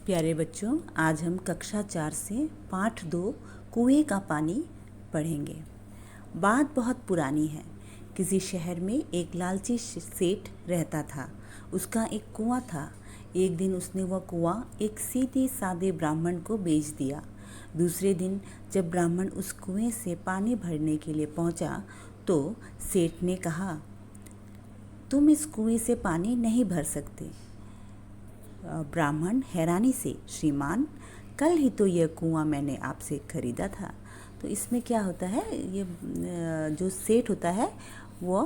प्यारे बच्चों, आज हम कक्षा 4 से पाठ 2 कुएं का पानी पढ़ेंगे। बात बहुत पुरानी है। किसी शहर में एक लालची सेठ रहता था। उसका एक कुआं था। एक दिन उसने वह कुआं एक सीधे सादे ब्राह्मण को बेच दिया। दूसरे दिन जब ब्राह्मण उस कुएं से पानी भरने के लिए पहुंचा तो सेठ ने कहा, तुम इस कुएं से पानी नहीं भर सकते। ब्राह्मण हैरानी से, श्रीमान, कल ही तो यह कुआं मैंने आपसे खरीदा था। तो इसमें क्या होता है, ये जो सेठ होता है वो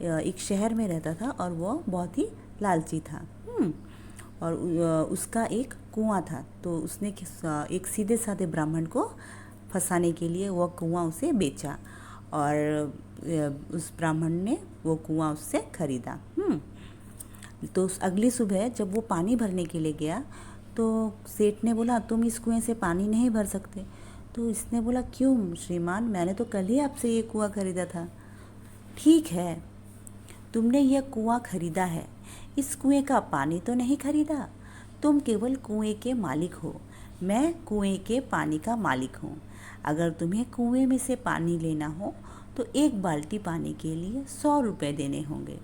एक शहर में रहता था और वो बहुत ही लालची था। और उसका एक कुआं था, तो उसने एक सीधे साधे ब्राह्मण को फंसाने के लिए वो कुआं उसे बेचा और उस ब्राह्मण ने वो कुआं उससे खरीदा। तो अगली सुबह जब वो पानी भरने के लिए गया तो सेठ ने बोला, तुम इस कुएं से पानी नहीं भर सकते। तो इसने बोला, क्यों श्रीमान, मैंने तो कल ही आपसे ये कुआं खरीदा था। ठीक है, तुमने यह कुआं खरीदा है, इस कुएं का पानी तो नहीं खरीदा। तुम केवल कुएं के मालिक हो, मैं कुएं के पानी का मालिक हूँ। अगर तुम्हें कुएं में से पानी लेना हो तो एक बाल्टी पानी के लिए 100 रुपये देने होंगे।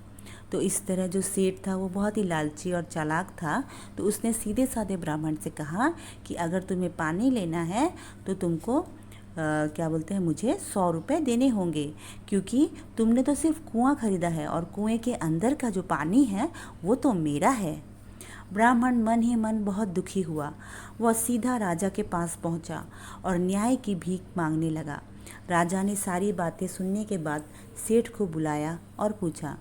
तो इस तरह जो सेठ था वो बहुत ही लालची और चालाक था। तो उसने सीधे साधे ब्राह्मण से कहा कि अगर तुम्हें पानी लेना है तो तुमको मुझे 100 रुपये देने होंगे, क्योंकि तुमने तो सिर्फ कुआं खरीदा है और कुएं के अंदर का जो पानी है वो तो मेरा है। ब्राह्मण मन ही मन बहुत दुखी हुआ। वह सीधा राजा के पास पहुंचा और न्याय की भीख मांगने लगा। राजा ने सारी बातें सुनने के बाद सेठ को बुलाया और पूछा।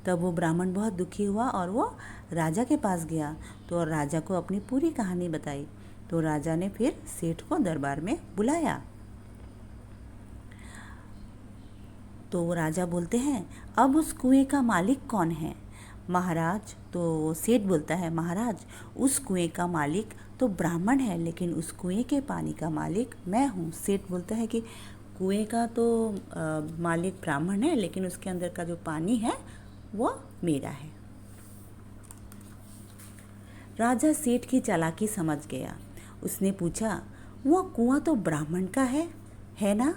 तब वो ब्राह्मण बहुत दुखी हुआ और वो राजा के पास गया तो राजा को अपनी पूरी कहानी बताई। तो राजा ने फिर सेठ को दरबार में बुलाया। तो राजा बोलते हैं, अब उस कुएं का मालिक कौन है? महाराज, तो सेठ बोलता है, महाराज, उस कुएं का मालिक तो ब्राह्मण है, लेकिन उस कुएं के पानी का मालिक मैं हूँ। सेठ बोलता है कि कुएं का तो मालिक ब्राह्मण है, लेकिन उसके अंदर का जो पानी है वो मेरा है। राजा सेठ की चालाकी समझ गया। उसने पूछा, वो कुआं तो ब्राह्मण का है ना?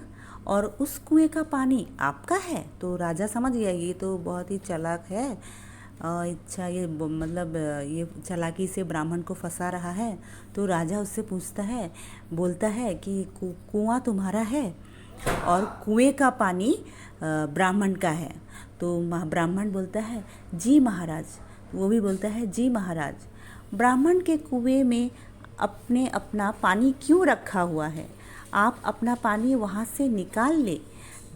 और उस कुएं का पानी आपका है? तो राजा समझ गया ये तो बहुत ही चालाक है। अच्छा, ये चालाकी से ब्राह्मण को फंसा रहा है। तो राजा उससे पूछता है, बोलता है कि कुआं तुम्हारा है और कुएं का पानी ब्राह्मण का है। तो ब्राह्मण बोलता है, जी महाराज। वो भी बोलता है, जी महाराज, ब्राह्मण के कुएं में अपने अपना पानी क्यों रखा हुआ है? आप अपना पानी वहाँ से निकाल ले।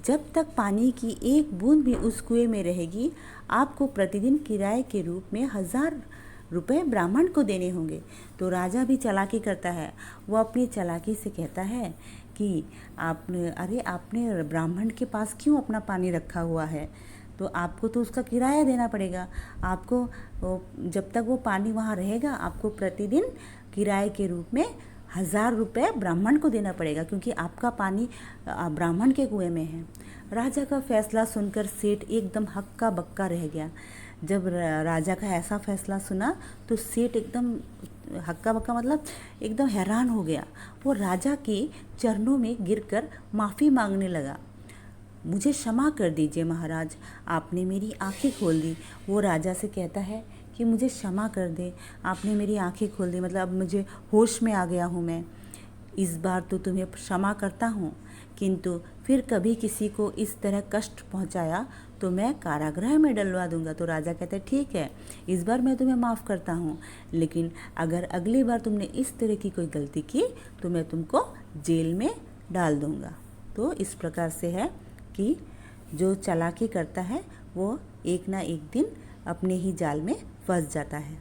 जब तक पानी की एक बूंद भी उस कुएं में रहेगी, आपको प्रतिदिन किराए के रूप में 1000 रुपये ब्राह्मण को देने होंगे। तो राजा भी चालाकी करता है। वो अपनी चालाकी से कहता है कि आपने ब्राह्मण के पास क्यों अपना पानी रखा हुआ है? तो आपको तो उसका किराया देना पड़ेगा। आपको जब तक वो पानी वहाँ रहेगा, आपको प्रतिदिन किराए के रूप में 1000 रुपये ब्राह्मण को देना पड़ेगा, क्योंकि आपका पानी ब्राह्मण के कुएं में है। राजा का फैसला सुनकर सेठ एकदम हक्का बक्का रह गया। जब राजा का ऐसा फैसला सुना तो सेठ एकदम हक्का बक्का मतलब एकदम हैरान हो गया। वो राजा के चरणों में गिरकर माफ़ी मांगने लगा। मुझे क्षमा कर दीजिए महाराज, आपने मेरी आंखें खोल दी। वो राजा से कहता है कि मुझे क्षमा कर दे, आपने मेरी आंखें खोल दी, मतलब अब मुझे होश में आ गया हूँ मैं। इस बार तो तुम्हें क्षमा करता हूँ, किंतु फिर कभी किसी को इस तरह कष्ट पहुँचाया तो मैं कारागृह में डलवा दूंगा। तो राजा कहता है, ठीक है, इस बार मैं तुम्हें माफ़ करता हूँ, लेकिन अगर अगली बार तुमने इस तरह की कोई गलती की तो मैं तुमको जेल में डाल दूँगा। तो इस प्रकार से है कि जो चालाकी करता है वो एक ना एक दिन अपने ही जाल में फंस जाता है।